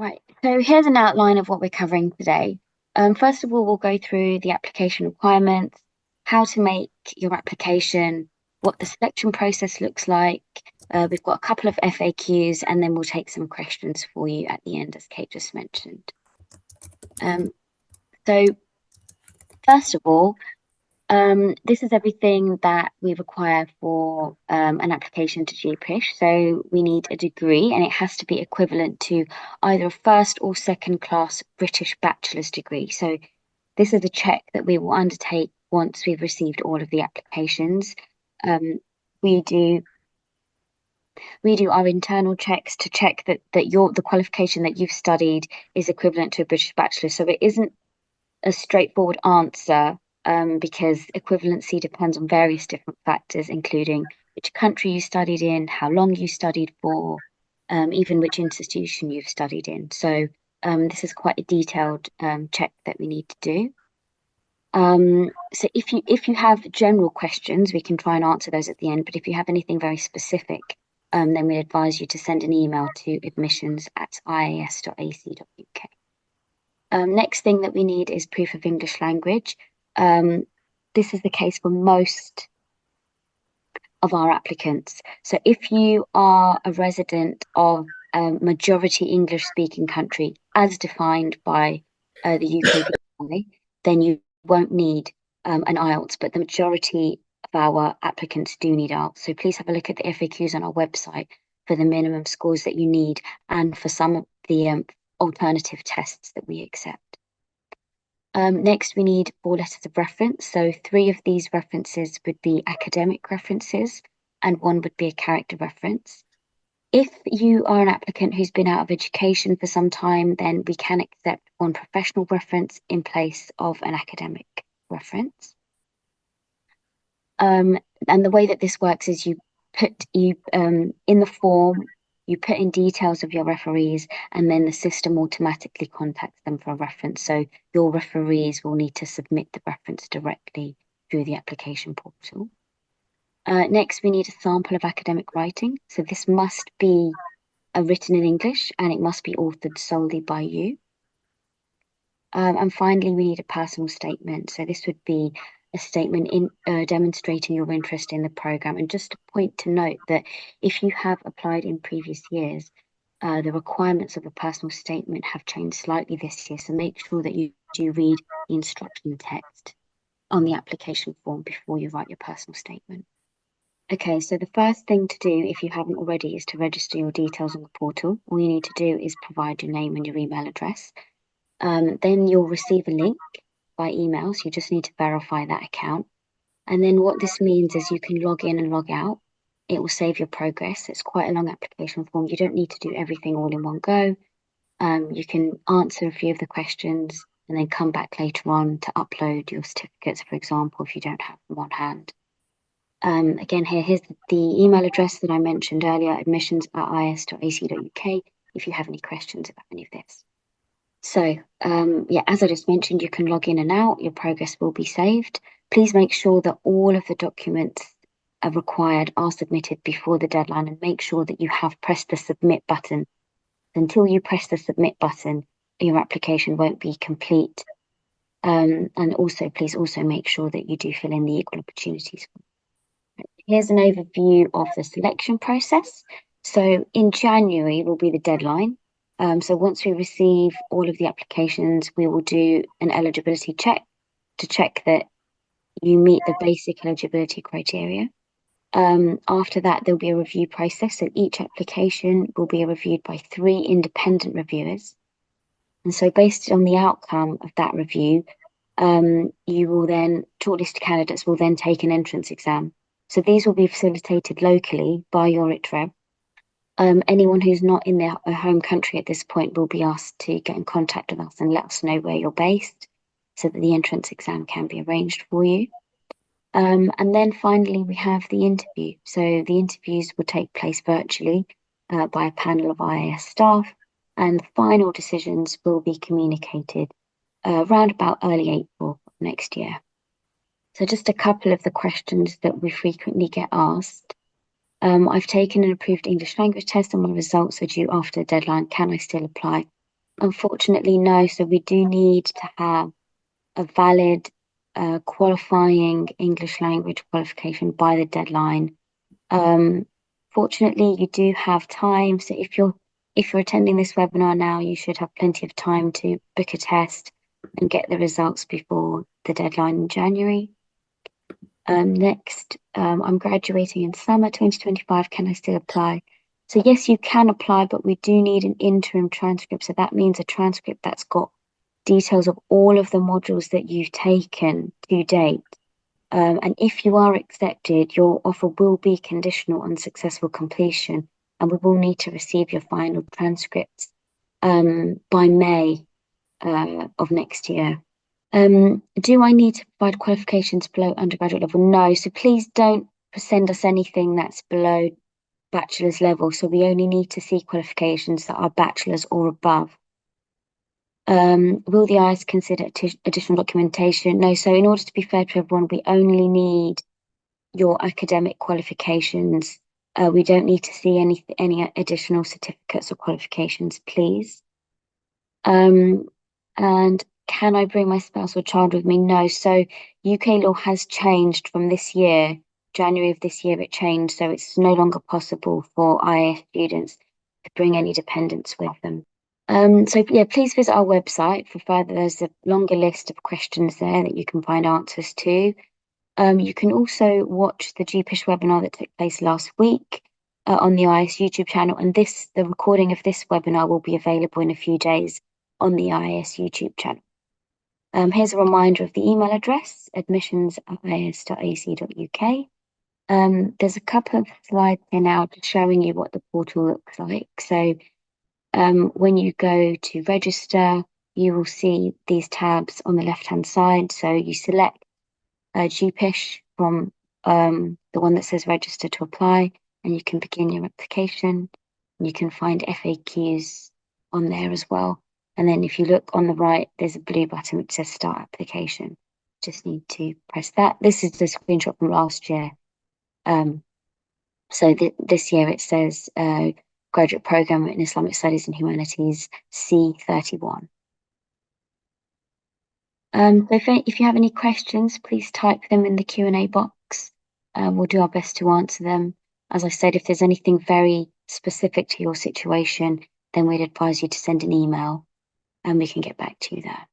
Right, so here's an outline of what we're covering today. First of all, we'll go through the application requirements, how to make your application, what the selection process looks like. We've got a couple of FAQs, and then we'll take some questions for you at the end, as Kate just mentioned. So first of all, this is everything that we require for an application to GPISH. So we need a degree, and it has to be equivalent to either a first or second class British bachelor's degree. So this is a check that we will undertake once we've received all of the applications. We do our internal checks to check that the qualification that you've studied is equivalent to a British bachelor. So it isn't a straightforward answer, because equivalency depends on various different factors, including which country you studied in, how long you studied for, even which institution you've studied in. So this is quite a detailed check that we need to do. So if you have general questions, we can try and answer those at the end. But if you have anything very specific, then we advise you to send an email to admissions@ias.ac.uk. Next thing that we need is proof of English language. This is the case for most of our applicants. So if you are a resident of a majority English speaking country as defined by the UK, then you won't need an IELTS, but the majority of our applicants do need IELTS. So please have a look at the FAQs on our website for the minimum scores that you need and for some of the alternative tests that we accept. Next, we need 4 letters of reference. So 3 of these references would be academic references and 1 would be a character reference. If you are an applicant who's been out of education for some time, then we can accept 1 professional reference in place of an academic reference. And the way that this works is in the form, you put in details of your referees, and then the system automatically contacts them for a reference. So your referees will need to submit the reference directly through the application portal. Next, we need a sample of academic writing. So this must be written in English, and it must be authored solely by you. And finally, we need a personal statement. So this would be a statement demonstrating your interest in the programme. And just a point to note that if you have applied in previous years, the requirements of a personal statement have changed slightly this year. So make sure that you do read the instruction text on the application form before you write your personal statement. Okay, so the first thing to do, if you haven't already, is to register your details on the portal. All you need to do is provide your name and your email address. Then you'll receive a link by email, so you just need to verify that account. And then what this means is you can log in and log out. It will save your progress. It's quite a long application form. You don't need to do everything all in one go. You can answer a few of the questions and then come back later on to upload your certificates, for example, if you don't have them on hand. Again, here's the email address that I mentioned earlier, admissions@is.ac.uk, if you have any questions about any of this. So, yeah, as I just mentioned, you can log in and out, your progress will be saved. Please make sure that all of the documents are required are submitted before the deadline, and make sure that you have pressed the submit button. Until you press the submit button, your application won't be complete. And also, please also make sure that you do fill in the equal opportunities. Here's an overview of the selection process. So in January will be the deadline. So once we receive all of the applications, we will do an eligibility check to check that you meet the basic eligibility criteria. After that, there'll be a review process. So each application will be reviewed by 3 independent reviewers. And so based on the outcome of that review, shortlisted candidates will then take an entrance exam. So these will be facilitated locally by your ITREB. Anyone who's not in their home country at this point will be asked to get in contact with us and let us know where you're based so that the entrance exam can be arranged for you. And then finally, we have the interview. So the interviews will take place virtually by a panel of IAS staff, and the final decisions will be communicated around about early April next year. So just a couple of the questions that we frequently get asked. I've taken an approved English language test and my results are due after the deadline. Can I still apply? Unfortunately, no. So we do need to have a valid qualifying English language qualification by the deadline. Fortunately, you do have time. So if you're attending this webinar now, you should have plenty of time to book a test and get the results before the deadline in January. Next, I'm graduating in summer 2025. Can I still apply? So yes, you can apply, but we do need an interim transcript. So that means a transcript that's got details of all of the modules that you've taken to date. And if you are accepted, your offer will be conditional on successful completion, and we will need to receive your final transcripts by May of next year. Do I need to provide qualifications below undergraduate level? No. So please don't send us anything that's below bachelor's level. So we only need to see qualifications that are bachelor's or above. Will the IS consider additional documentation? No. So in order to be fair to everyone, we only need your academic qualifications. We don't need to see any additional certificates or qualifications, please. And can I bring my spouse or child with me? No. So UK law has changed from this year, January of this year, it changed. So it's no longer possible for IS students to bring any dependents with them. So yeah, please visit our website for further. There's a longer list of questions there that you can find answers to. You can also watch the GPISH webinar that took place last week on the IS YouTube channel, and the recording of this webinar will be available in a few days on the IS YouTube channel. Here's a reminder of the email address, admissions@is.ac.uk. There's a couple of slides here now just showing you what the portal looks like. So when you go to register, you will see these tabs on the left-hand side. So you select GPISH from the one that says register to apply, and you can begin your application. You can find FAQs on there as well. And then if you look on the right, there's a blue button which says start application. Just need to press that. This is the screenshot from last year. So this year it says graduate program in Islamic Studies and Humanities C31. So if you have any questions, please type them in the Q&A box. We'll do our best to answer them. As I said, if there's anything very specific to your situation, then we'd advise you to send an email and we can get back to you there.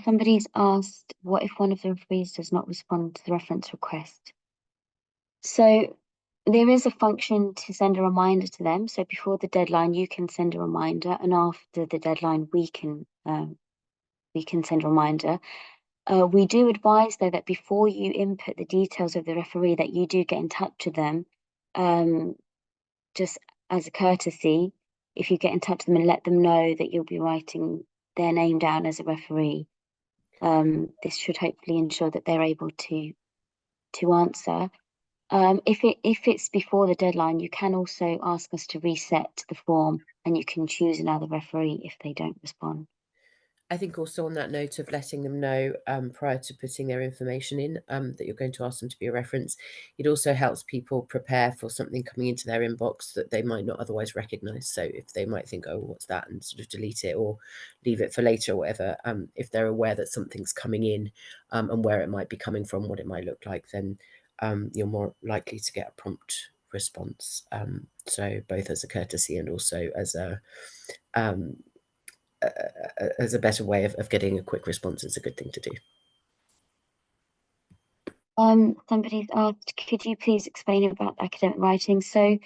Somebody's asked, what if one of the referees does not respond to the reference request? So there is a function to send a reminder to them. So before the deadline, you can send a reminder, and after the deadline, we can send a reminder. We do advise, though, that before you input the details of the referee, that you do get in touch with them, just as a courtesy. If you get in touch with them and let them know that you'll be writing their name down as a referee, this should hopefully ensure that they're able to answer. If it's before the deadline, you can also ask us to reset the form, and you can choose another referee if they don't respond. I think also on that note of letting them know prior to putting their information in that you're going to ask them to be a reference, it also helps people prepare for something coming into their inbox that they might not otherwise recognise. So if they might think, oh, what's that, and sort of delete it or leave it for later or whatever, if they're aware that something's coming in and where it might be coming from, what it might look like, then you're more likely to get a prompt response. So both as a courtesy and also as a better way of getting a quick response is a good thing to do. Somebody's asked, could you please explain about academic writing? So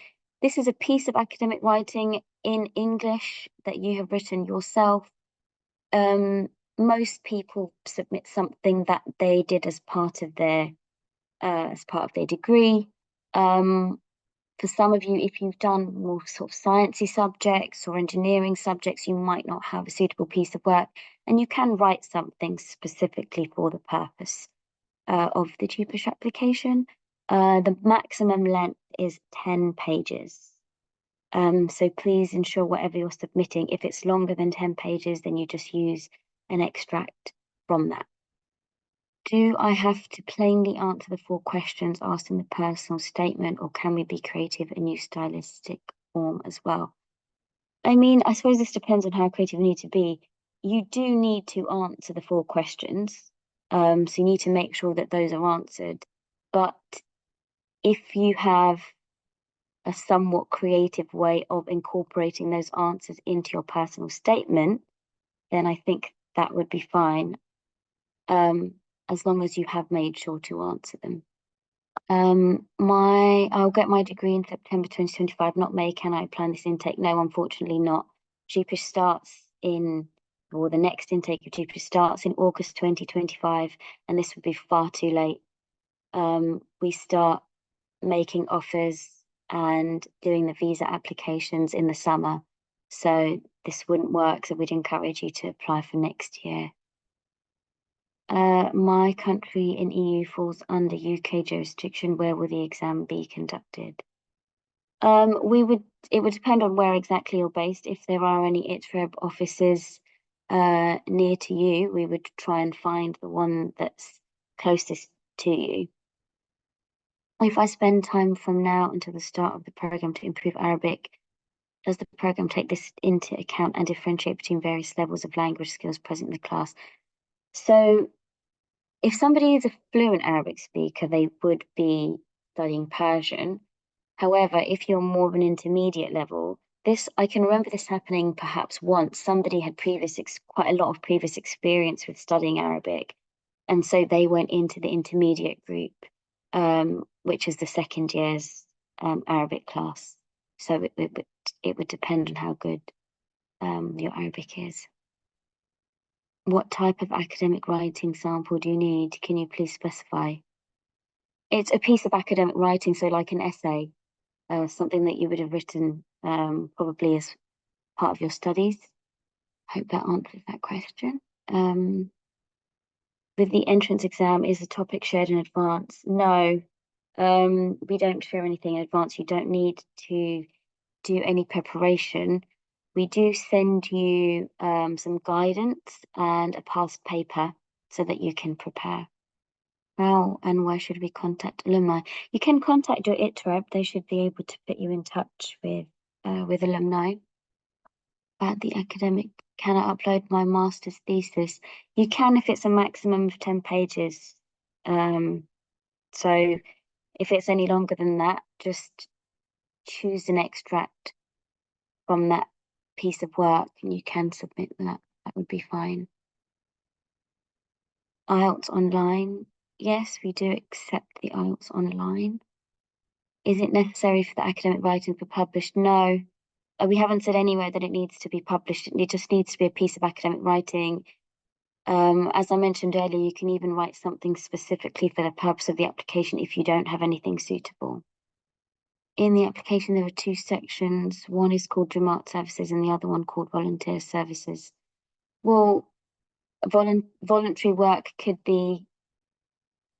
this is a piece of academic writing in English that you have written yourself. Most people submit something that they did as part of their degree. For some of you, if you've done more sort of sciencey subjects or engineering subjects, you might not have a suitable piece of work, and you can write something specifically for the purpose of the GPISH application. The maximum length is 10 pages. So please ensure whatever you're submitting, if it's longer than 10 pages, then you just use an extract from that. Do I have to plainly answer the 4 questions asked in the personal statement, or can we be creative and use stylistic form as well? I mean, I suppose this depends on how creative you need to be. You do need to answer the 4 questions. So you need to make sure that those are answered. But if you have a somewhat creative way of incorporating those answers into your personal statement, then I think that would be fine, as long as you have made sure to answer them. I'll get my degree in September 2025, not May. Can I plan this intake? No, unfortunately not. GPISH starts in, or the next intake of GPISH starts in August 2025, and this would be far too late. We start making offers and doing the visa applications in the summer. So this wouldn't work. So we'd encourage you to apply for next year. My country in EU falls under UK jurisdiction. Where will the exam be conducted? It would depend on where exactly you're based. If there are any ITREB offices near to you, we would try and find the one that's closest to you. If I spend time from now until the start of the program to improve Arabic, does the program take this into account and differentiate between various levels of language skills present in the class? So if somebody is a fluent Arabic speaker, they would be studying Persian. However, if you're more of an intermediate level, I can remember this happening perhaps once. Somebody had quite a lot of previous experience with studying Arabic, and so they went into the intermediate group, which is the second year's Arabic class. So it would depend on how good your Arabic is. What type of academic writing sample do you need? Can you please specify? It's a piece of academic writing, so like an essay, something that you would have written probably as part of your studies. Hope that answers that question. With the entrance exam, is the topic shared in advance? No, we don't share anything in advance. You don't need to do any preparation. We do send you some guidance and a past paper so that you can prepare. How and where should we contact alumni? You can contact your ITREB. They should be able to put you in touch with alumni. About the academic, can I upload my master's thesis? You can if it's a maximum of 10 pages. So if it's any longer than that, just choose an extract from that piece of work and you can submit that. That would be fine. IELTS online. Yes, we do accept the IELTS online. Is it necessary for the academic writing to be published? No. We haven't said anywhere that it needs to be published. It just needs to be a piece of academic writing. As I mentioned earlier, you can even write something specifically for the purpose of the application if you don't have anything suitable. In the application, there are 2 sections. One is called Remote Services and the other one called Volunteer Services. Well, voluntary work could be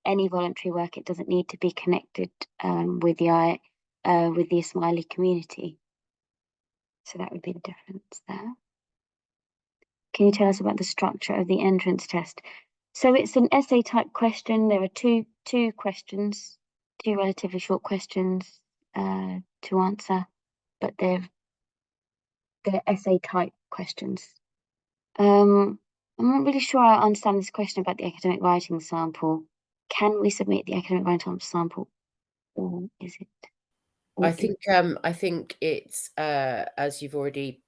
any voluntary work. It doesn't need to be connected with the Ismaili community. So that would be the difference there. Can you tell us about the structure of the entrance test? So it's an essay type question. There are two questions, 2 relatively short questions to answer, but they're essay type questions. I'm not really sure I understand this question about the academic writing sample. Can we submit the academic writing sample, or is it? I think it's as you've already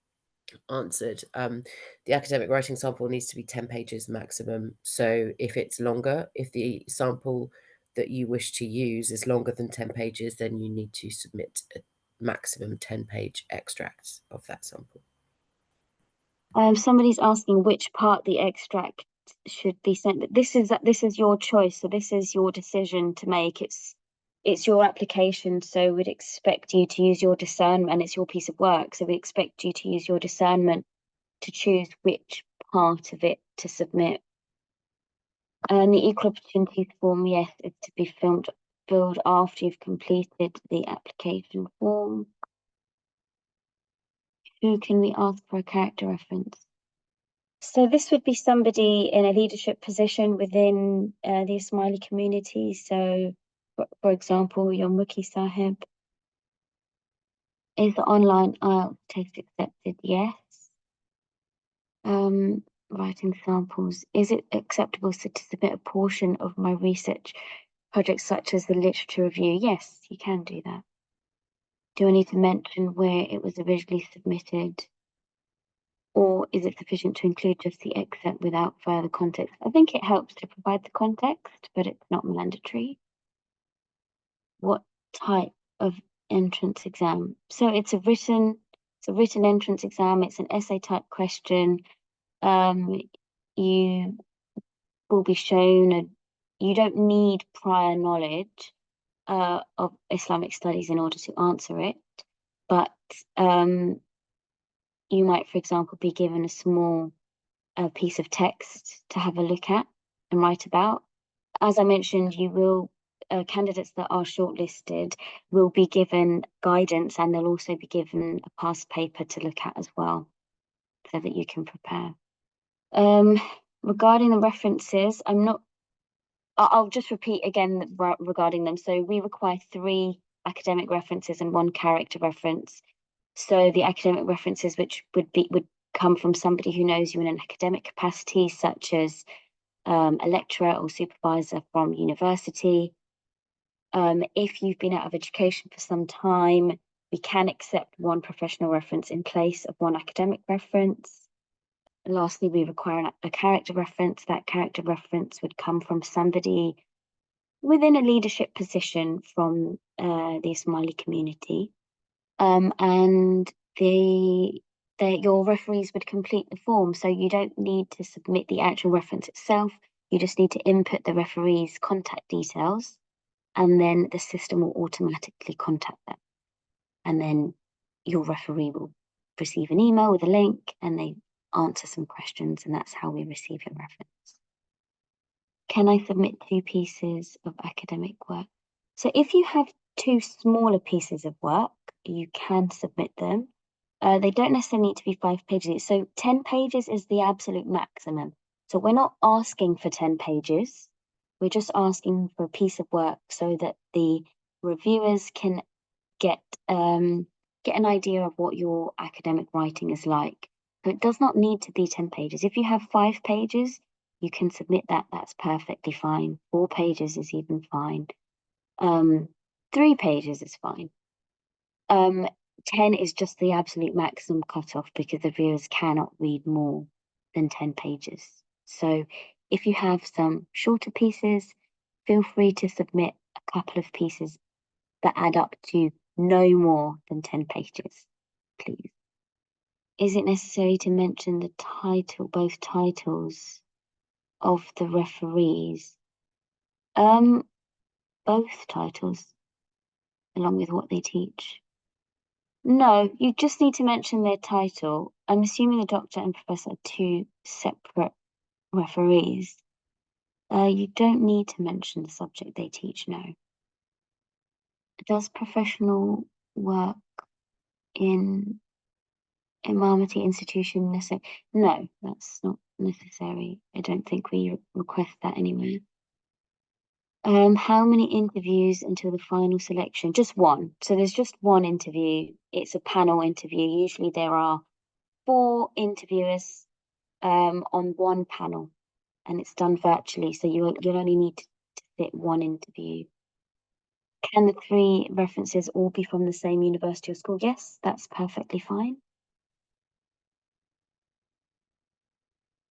answered, the academic writing sample needs to be 10 pages maximum. So if it's longer, if the sample that you wish to use is longer than 10 pages, then you need to submit a maximum 10-page extract of that sample. Somebody's asking which part the extract should be sent. But this is your choice, so this is your decision to make. It's your application, so we'd expect you to use your discernment, and it's your piece of work, so we expect you to use your discernment to choose which part of it to submit. And the equal opportunities form, yes, is to be filled after you've completed the application form. Who can we ask for a character reference? So this would be somebody in a leadership position within the Ismaili community. So, for example, your Mukhi Sahib. Is the online IELTS test accepted? Yes. Writing samples. Is it acceptable to submit a portion of my research projects such as the literature review? Yes, you can do that. Do I need to mention where it was originally submitted? Or is it sufficient to include just the excerpt without further context? I think it helps to provide the context, but it's not mandatory. What type of entrance exam? So it's a written entrance exam. It's an essay type question. You will be shown you don't need prior knowledge of Islamic studies in order to answer it, but you might, for example, be given a small piece of text to have a look at and write about. As I mentioned, you will candidates that are shortlisted will be given guidance, and they'll also be given a past paper to look at as well, so that you can prepare. Regarding the references, I'll just repeat again regarding them. So we require 3 academic references and 1 character reference. So the academic references, which would come from somebody who knows you in an academic capacity, such as a lecturer or supervisor from university. If you've been out of education for some time, we can accept 1 professional reference in place of 1 academic reference. Lastly, we require a character reference. That character reference would come from somebody within a leadership position from the Somali community. And your referees would complete the form. So you don't need to submit the actual reference itself. You just need to input the referee's contact details, and then the system will automatically contact them. And then your referee will receive an email with a link, and they answer some questions, and that's how we receive your reference. Can I submit 2 pieces of academic work? So if you have 2 smaller pieces of work, you can submit them. They don't necessarily need to be 5 pages. So 10 pages is the absolute maximum. So we're not asking for 10 pages. We're just asking for a piece of work so that the reviewers can get an idea of what your academic writing is like. So it does not need to be 10 pages. If you have 5 pages, you can submit that. That's perfectly fine. 4 pages is even fine. 3 pages is fine. 10 is just the absolute maximum cutoff because the viewers cannot read more than 10 pages. So if you have some shorter pieces, feel free to submit a couple of pieces that add up to no more than 10 pages, please. Is it necessary to mention the title, both titles of the referees? Both titles, along with what they teach. No, you just need to mention their title. I'm assuming the doctor and professor are 2 separate referees. You don't need to mention the subject they teach, no. Does professional work in humanity institution necessary? No, that's not necessary. I don't think we request that anywhere. How many interviews until the final selection? Just 1. So there's just 1 interview. It's a panel interview. Usually there are 4 interviewers on 1 panel, and it's done virtually. So you'll only need to sit 1 interview. Can the 3 references all be from the same university or school? Yes, that's perfectly fine.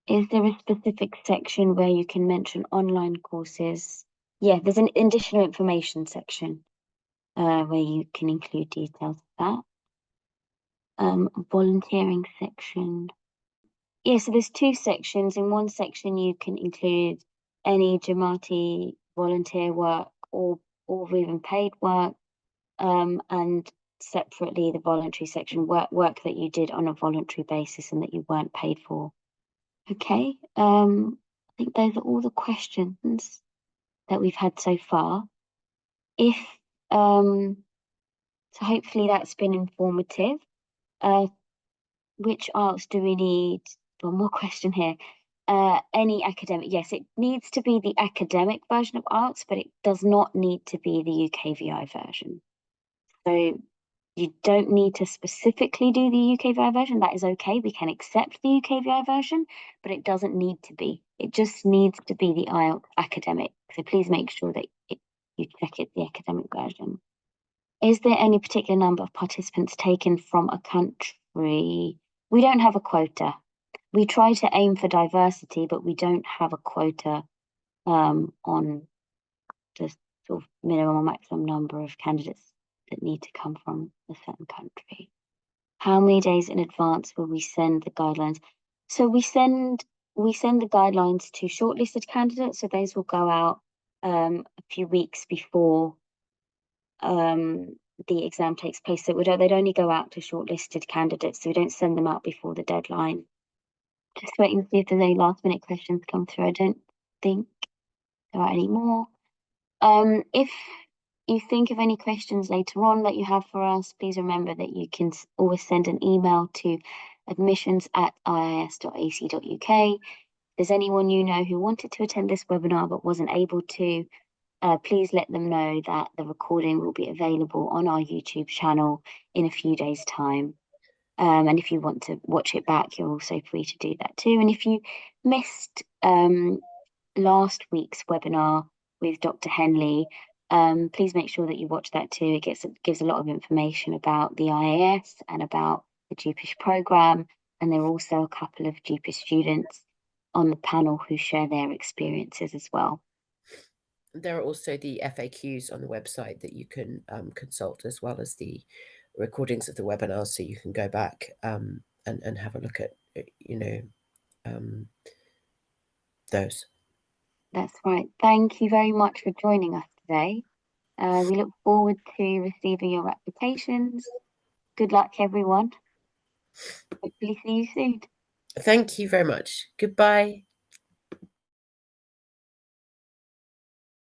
Is there a specific section where you can mention online courses? Yeah, there's an additional information section where you can include details of that. Volunteering section. Yeah, so there's 2 sections. In 1 section, you can include any Jamati volunteer work or even paid work, and separately the voluntary section, work that you did on a voluntary basis and that you weren't paid for. Okay, I think those are all the questions that we've had so far. So hopefully that's been informative. Which arts do we need? One more question here. Any academic, yes, it needs to be the academic version of arts, but it does not need to be the UKVI version. So You don't need to specifically do the UKVI version. That is okay. We can accept the UKVI version, but it doesn't need to be. It just needs to be the IELTS academic. So please make sure that you check it, the academic version. Is there any particular number of participants taken from a country? We don't have a quota. We try to aim for diversity, but we don't have a quota on the sort of minimum or maximum number of candidates that need to come from a certain country. How many days in advance will we send the guidelines? So we send the guidelines to shortlisted candidates. So those will go out a few weeks before the exam takes place. So they'd only go out to shortlisted candidates. So we don't send them out before the deadline. Just waiting to see if there's any last minute questions come through. I don't think there are any more. If you think of any questions later on that you have for us, please remember that you can always send an email to admissions@iis.ac.uk. If there's anyone you know who wanted to attend this webinar but wasn't able to, please let them know that the recording will be available on our YouTube channel in a few days' time. And if you want to watch it back, you're also free to do that too. And if you missed last week's webinar with Dr. Henley, please make sure that you watch that too. It gives a lot of information about the IAS and about the GPISH program. And there are also a couple of GPISH students on the panel who share their experiences as well. There are also the FAQs on the website that you can consult, as well as the recordings of the webinars, so you can go back and have a look at, those. That's right. Thank you very much for joining us today. We look forward to receiving your applications. Good luck, everyone. Hopefully see you soon. Thank you very much. Goodbye.